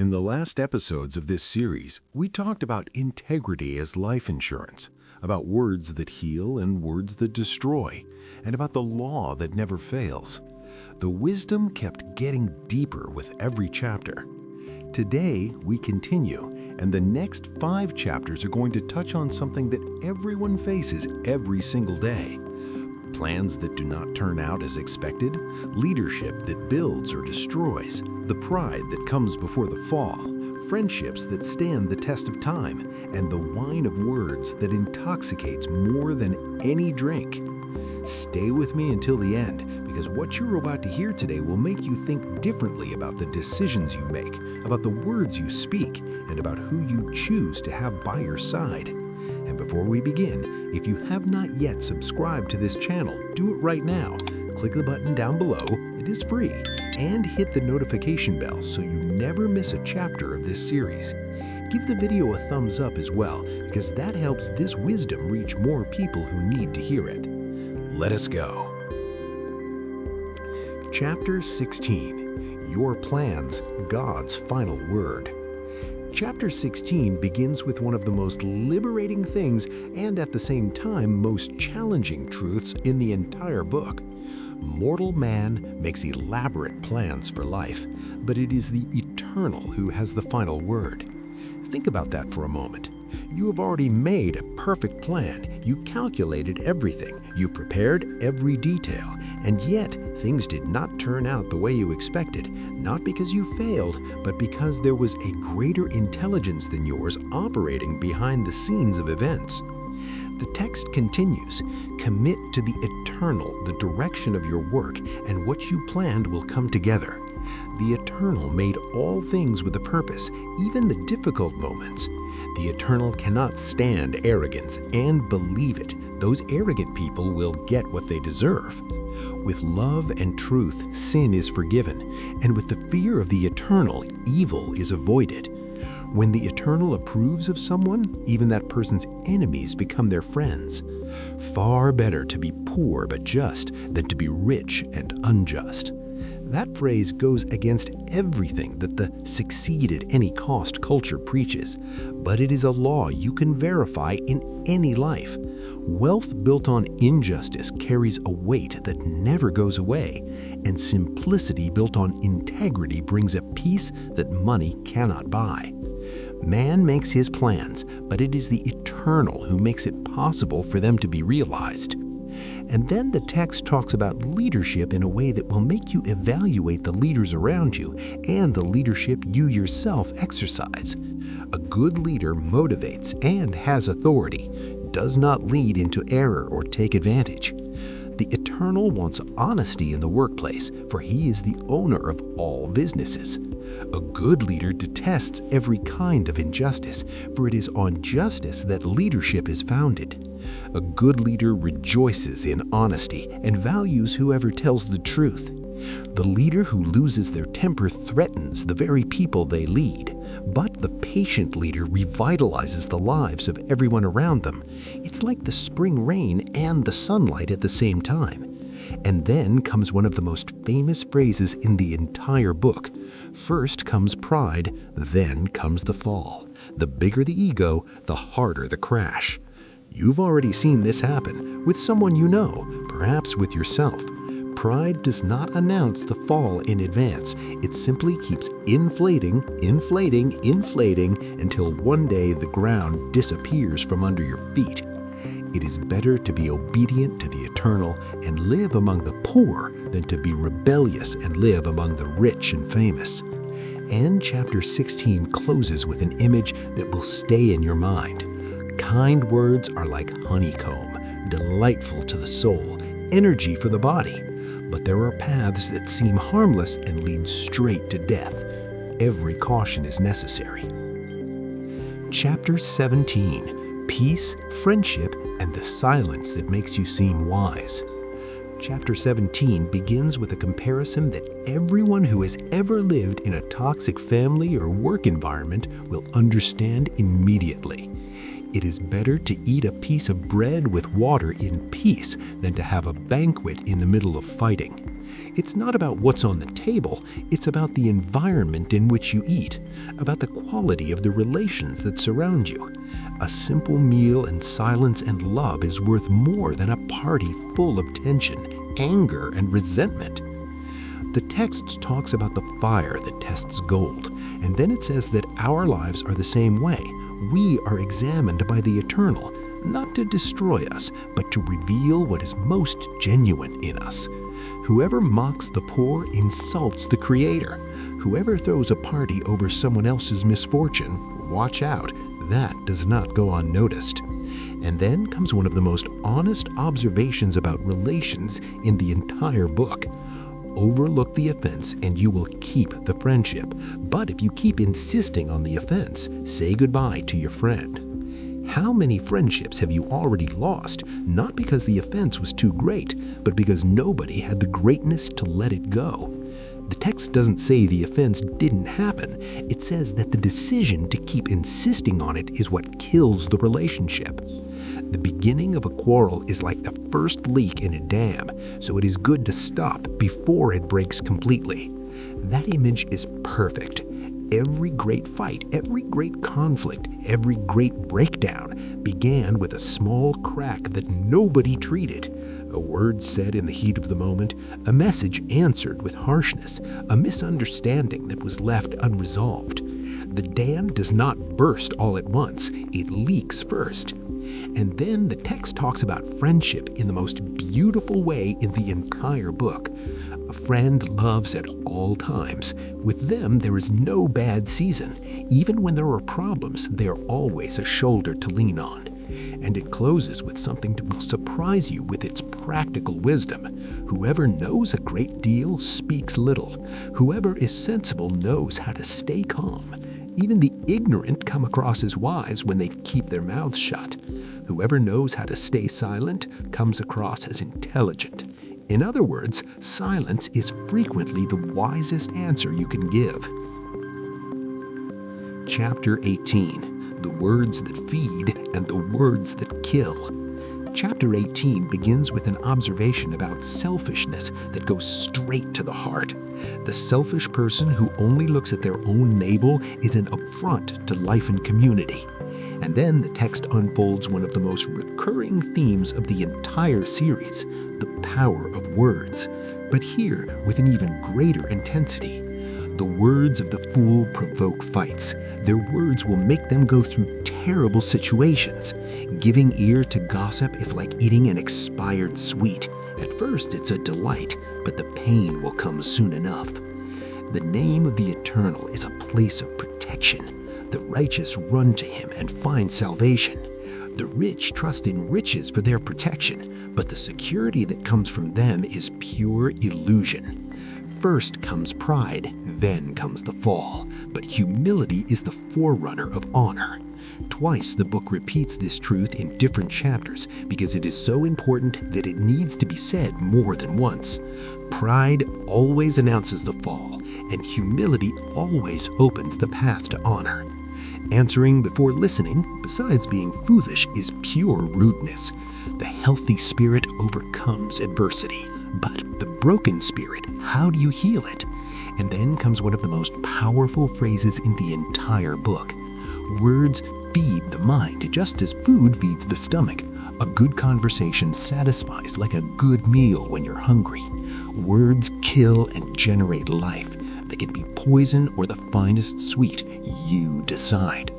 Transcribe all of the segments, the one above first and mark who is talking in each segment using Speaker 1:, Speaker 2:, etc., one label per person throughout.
Speaker 1: In the last episodes of this series, we talked about integrity as life insurance, about words that heal and words that destroy, and about the law that never fails. The wisdom kept getting deeper with every chapter. Today, we continue, and the next 5 chapters are going to touch on something that everyone faces every single day. Plans that do not turn out as expected, leadership that builds or destroys, the pride that comes before the fall, friendships that stand the test of time, and the wine of words that intoxicates more than any drink. Stay with me until the end, because what you're about to hear today will make you think differently about the decisions you make, about the words you speak, and about who you choose to have by your side. And before we begin, if you have not yet subscribed to this channel, do it right now. Click the button down below, it is free, and hit the notification bell so you never miss a chapter of this series. Give the video a thumbs up as well, because that helps this wisdom reach more people who need to hear it. Let us go. Chapter 16, Your Plans, God's Final Word. Chapter 16 begins with one of the most liberating things and at the same time most challenging truths in the entire book. Mortal man makes elaborate plans for life, but it is the Eternal who has the final word. Think about that for a moment. You have already made a perfect plan. You calculated everything. You prepared every detail. And yet, things did not turn out the way you expected, not because you failed, but because there was a greater intelligence than yours operating behind the scenes of events. The text continues, commit to the Eternal, the direction of your work, and what you planned will come together. The Eternal made all things with a purpose, even the difficult moments. The Eternal cannot stand arrogance, and believe it, those arrogant people will get what they deserve. With love and truth, sin is forgiven, and with the fear of the Eternal, evil is avoided. When the Eternal approves of someone, even that person's enemies become their friends. Far better to be poor but just than to be rich and unjust. That phrase goes against everything that the succeed at any cost culture preaches, but it is a law you can verify in any life. Wealth built on injustice carries a weight that never goes away, and simplicity built on integrity brings a peace that money cannot buy. Man makes his plans, but it is the Eternal who makes it possible for them to be realized. And then the text talks about leadership in a way that will make you evaluate the leaders around you and the leadership you yourself exercise. A good leader motivates and has authority, does not lead into error or take advantage. The Eternal wants honesty in the workplace, for he is the owner of all businesses. A good leader detests every kind of injustice, for it is on justice that leadership is founded. A good leader rejoices in honesty and values whoever tells the truth. The leader who loses their temper threatens the very people they lead, but the patient leader revitalizes the lives of everyone around them. It's like the spring rain and the sunlight at the same time. And then comes one of the most famous phrases in the entire book. First comes pride, then comes the fall. The bigger the ego, the harder the crash. You've already seen this happen with someone you know, perhaps with yourself. Pride does not announce the fall in advance. It simply keeps inflating, until one day the ground disappears from under your feet. It is better to be obedient to the Eternal and live among the poor than to be rebellious and live among the rich and famous. And chapter 16 closes with an image that will stay in your mind. Kind words are like honeycomb, delightful to the soul, energy for the body. But there are paths that seem harmless and lead straight to death. Every caution is necessary. Chapter 17, Peace, Friendship, and the Silence that Makes You Seem Wise. Chapter 17 begins with a comparison that everyone who has ever lived in a toxic family or work environment will understand immediately. It is better to eat a piece of bread with water in peace than to have a banquet in the middle of fighting. It's not about what's on the table, it's about the environment in which you eat, about the quality of the relations that surround you. A simple meal in silence and love is worth more than a party full of tension, anger, and resentment. The text talks about the fire that tests gold, and then it says that our lives are the same way. We are examined by the Eternal, not to destroy us, but to reveal what is most genuine in us. Whoever mocks the poor insults the Creator. Whoever throws a party over someone else's misfortune, watch out, that does not go unnoticed. And then comes one of the most honest observations about relations in the entire book. Overlook the offense and you will keep the friendship. But if you keep insisting on the offense, say goodbye to your friend. How many friendships have you already lost, not because the offense was too great, but because nobody had the greatness to let it go? The text doesn't say the offense didn't happen. It says that the decision to keep insisting on it is what kills the relationship. The beginning of a quarrel is like the first leak in a dam, so it is good to stop before it breaks completely. That image is perfect. Every great fight, every great conflict, every great breakdown began with a small crack that nobody treated. A word said in the heat of the moment, a message answered with harshness, a misunderstanding that was left unresolved. The dam does not burst all at once, it leaks first. And then the text talks about friendship in the most beautiful way in the entire book. A friend loves at all times. With them, there is no bad season. Even when there are problems, they are always a shoulder to lean on. And it closes with something that will surprise you with its practical wisdom. Whoever knows a great deal speaks little. Whoever is sensible knows how to stay calm. Even the ignorant come across as wise when they keep their mouths shut. Whoever knows how to stay silent comes across as intelligent. In other words, silence is frequently the wisest answer you can give. Chapter 18, The Words That Feed and the Words That Kill. Chapter 18 begins with an observation about selfishness that goes straight to the heart. The selfish person who only looks at their own navel is an affront to life and community. And then the text unfolds one of the most recurring themes of the entire series, the power of words. But here, with an even greater intensity. The words of the fool provoke fights. Their words will make them go through terrible situations. Giving ear to gossip is like eating an expired sweet. At first it's a delight, but the pain will come soon enough. The name of the Eternal is a place of protection. The righteous run to him and find salvation. The rich trust in riches for their protection, but the security that comes from them is pure illusion. First comes pride, then comes the fall, but humility is the forerunner of honor. Twice the book repeats this truth in different chapters because it is so important that it needs to be said more than once. Pride always announces the fall, and humility always opens the path to honor. Answering before listening, besides being foolish, is pure rudeness. The healthy spirit overcomes adversity. But the broken spirit, how do you heal it? And then comes one of the most powerful phrases in the entire book. Words feed the mind just as food feeds the stomach. A good conversation satisfies like a good meal when you're hungry. Words kill and generate life. They can be poison or the finest sweet. You decide.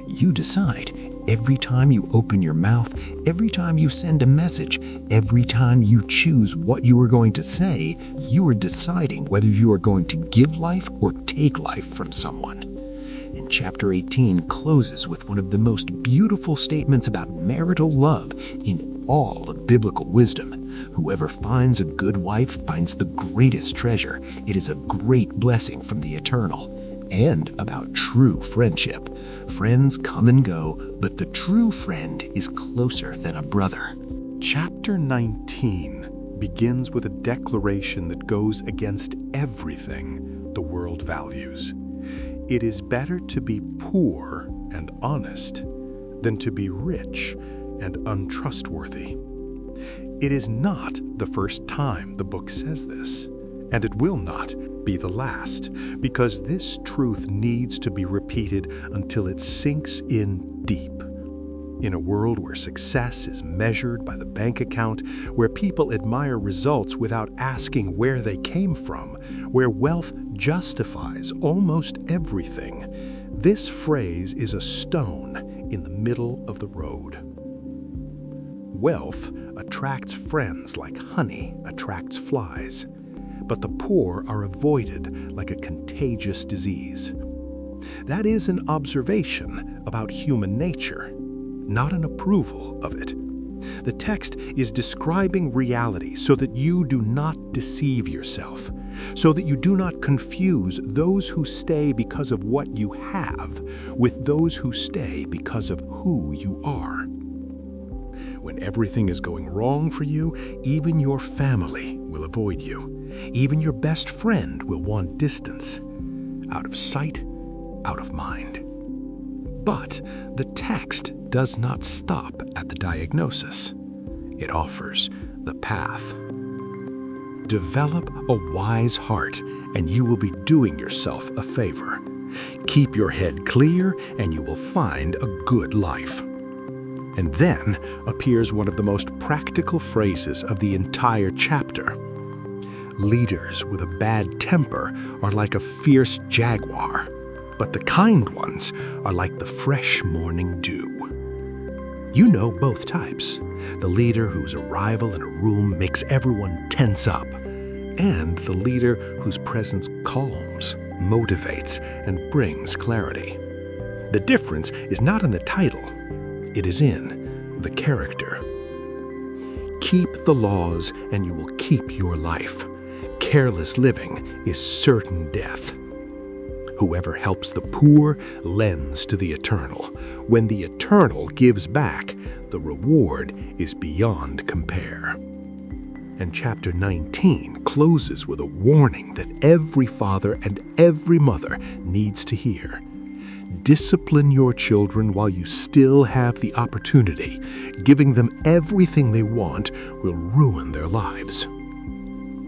Speaker 1: You decide. Every time you open your mouth, every time you send a message, every time you choose what you are going to say, you are deciding whether you are going to give life or take life from someone. And chapter 18 closes with one of the most beautiful statements about marital love in all of biblical wisdom. Whoever finds a good wife finds the greatest treasure. It is a great blessing from the Eternal. And about true friendship. Friends come and go, but the true friend is closer than a brother.
Speaker 2: Chapter 19 begins with a declaration that goes against everything the world values. It is better to be poor and honest than to be rich and untrustworthy. It is not the first time the book says this. and it will not be the last, because this truth needs to be repeated until it sinks in deep. In a world where success is measured by the bank account, where people admire results without asking where they came from, where wealth justifies almost everything, this phrase is a stone in the middle of the road. Wealth attracts friends like honey attracts flies, but the poor are avoided like a contagious disease. That is an observation about human nature, not an approval of it. The text is describing reality so that you do not deceive yourself, so that you do not confuse those who stay because of what you have with those who stay because of who you are. When everything is going wrong for you, even your family will avoid you. Even your best friend will want distance. Out of sight, out of mind. But the text does not stop at the diagnosis. It offers the path. Develop a wise heart, and you will be doing yourself a favor. Keep your head clear, and you will find a good life. And then appears one of the most practical phrases of the entire chapter. Leaders with a bad temper are like a fierce jaguar, but the kind ones are like the fresh morning dew. You know both types. The leader whose arrival in a room makes everyone tense up, and the leader whose presence calms, motivates, and brings clarity. The difference is not in the title. It is in the character. Keep the laws and you will keep your life. Careless living is certain death. Whoever helps the poor lends to the eternal. When the eternal gives back, the reward is beyond compare. And chapter 19 closes with a warning that every father and every mother needs to hear. Discipline your children while you still have the opportunity. Giving them everything they want will ruin their lives.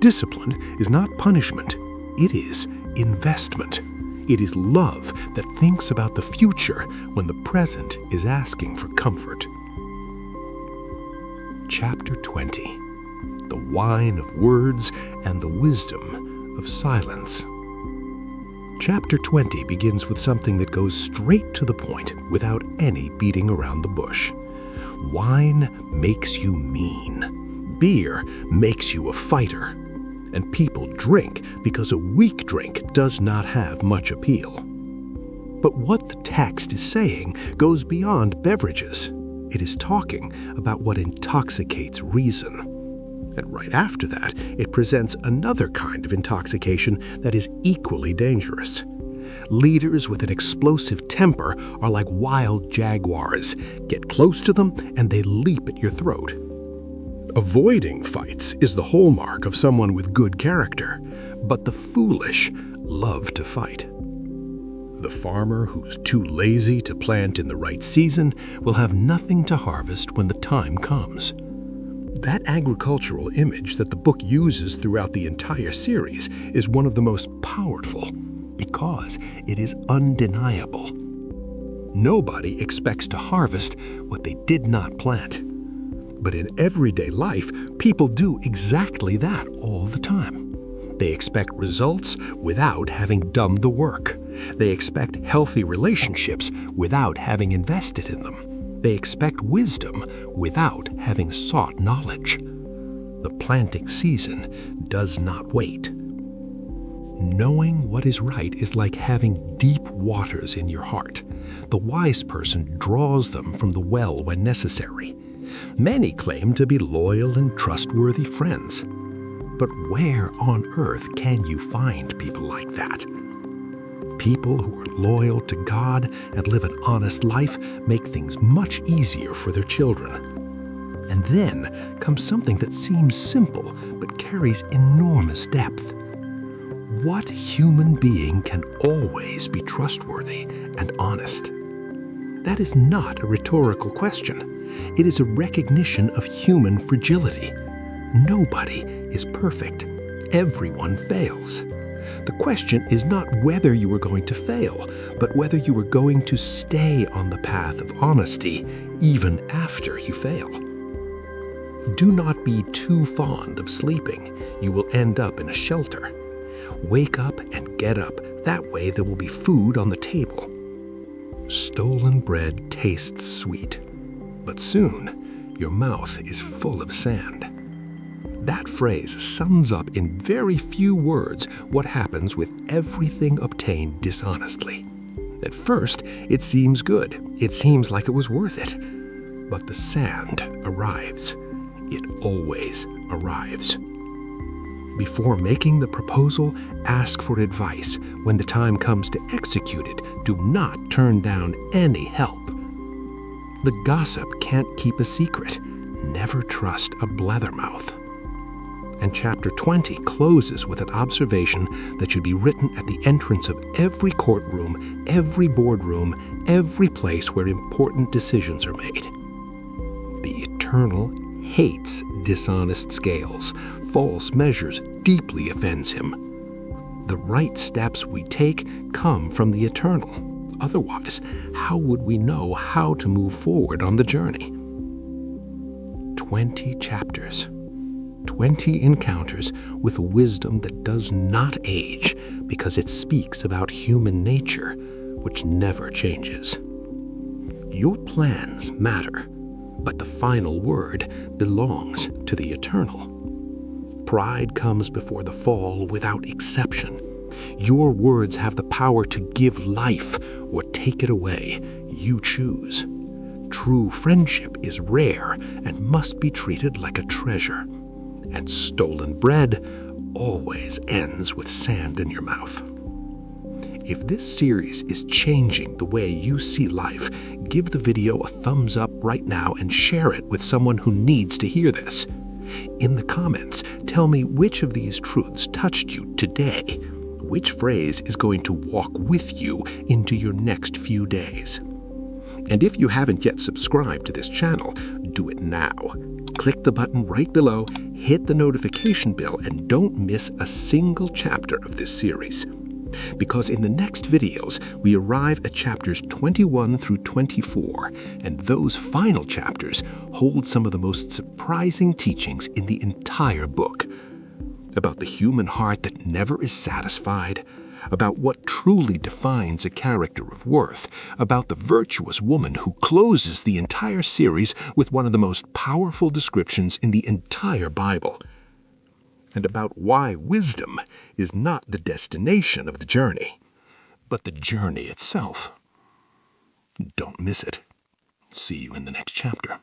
Speaker 2: Discipline is not punishment. It is investment. It is love that thinks about the future when the present is asking for comfort. Chapter 20. The wine of words and the wisdom of silence. Chapter 20 begins with something that goes straight to the point without any beating around the bush. Wine makes you mean. Beer makes you a fighter. And people drink because a weak drink does not have much appeal. But what the text is saying goes beyond beverages. It is talking about what intoxicates reason. And right after that, it presents another kind of intoxication that is equally dangerous. Leaders with an explosive temper are like wild jaguars. Get close to them and they leap at your throat. Avoiding fights is the hallmark of someone with good character, but the foolish love to fight. The farmer who's too lazy to plant in the right season will have nothing to harvest when the time comes. That agricultural image that the book uses throughout the entire series is one of the most powerful because it is undeniable. Nobody expects to harvest what they did not plant. But in everyday life, people do exactly that all the time. They expect results without having done the work. They expect healthy relationships without having invested in them. They expect wisdom without having sought knowledge. The planting season does not wait. Knowing what is right is like having deep waters in your heart. The wise person draws them from the well when necessary. Many claim to be loyal and trustworthy friends. But where on earth can you find people like that? People who are loyal to God and live an honest life make things much easier for their children. And then comes something that seems simple but carries enormous depth. What human being can always be trustworthy and honest? That is not a rhetorical question. It is a recognition of human fragility. Nobody is perfect.
Speaker 1: Everyone fails. The question is not whether you are going to fail, but whether you are going to stay on the path of honesty even after you fail. Do not be too fond of sleeping. You will end up in a shelter. Wake up and get up. That way there will be food on the table. Stolen bread tastes sweet, but soon your mouth is full of sand. That phrase sums up in very few words what happens with everything obtained dishonestly. At first, it seems good. It seems like it was worth it. But the sand arrives. It always arrives. Before making the proposal, ask for advice. When the time comes to execute it, do not turn down any help. The gossip can't keep a secret. Never trust a blabbermouth. And chapter 20 closes with an observation that should be written at the entrance of every courtroom, every boardroom, every place where important decisions are made. The Eternal hates dishonest scales. False measures deeply offends him. The right steps we take come from the Eternal. Otherwise, how would we know how to move forward on the journey? 20 chapters. 20 encounters with wisdom that does not age because it speaks about human nature, which never changes. Your plans matter, but the final word belongs to the Eternal. Pride comes before the fall without exception. Your words have the power to give life or take it away. You choose. True friendship is rare and must be treated like a treasure. And stolen bread always ends with sand in your mouth. If this series is changing the way you see life, give the video a thumbs up right now and share it with someone who needs to hear this. In the comments, tell me which of these truths touched you today. Which phrase is going to walk with you into your next few days? And if you haven't yet subscribed to this channel, do it now. Click the button right below, hit the notification bell, and don't miss a single chapter of this series. Because in the next videos, we arrive at chapters 21 through 24, and those final chapters hold some of the most surprising teachings in the entire book. About the human heart that never is satisfied, about what truly defines a character of worth, about the virtuous woman who closes the entire series with one of the most powerful descriptions in the entire Bible, and about why wisdom is not the destination of the journey, but the journey itself. Don't miss it. See you in the next chapter.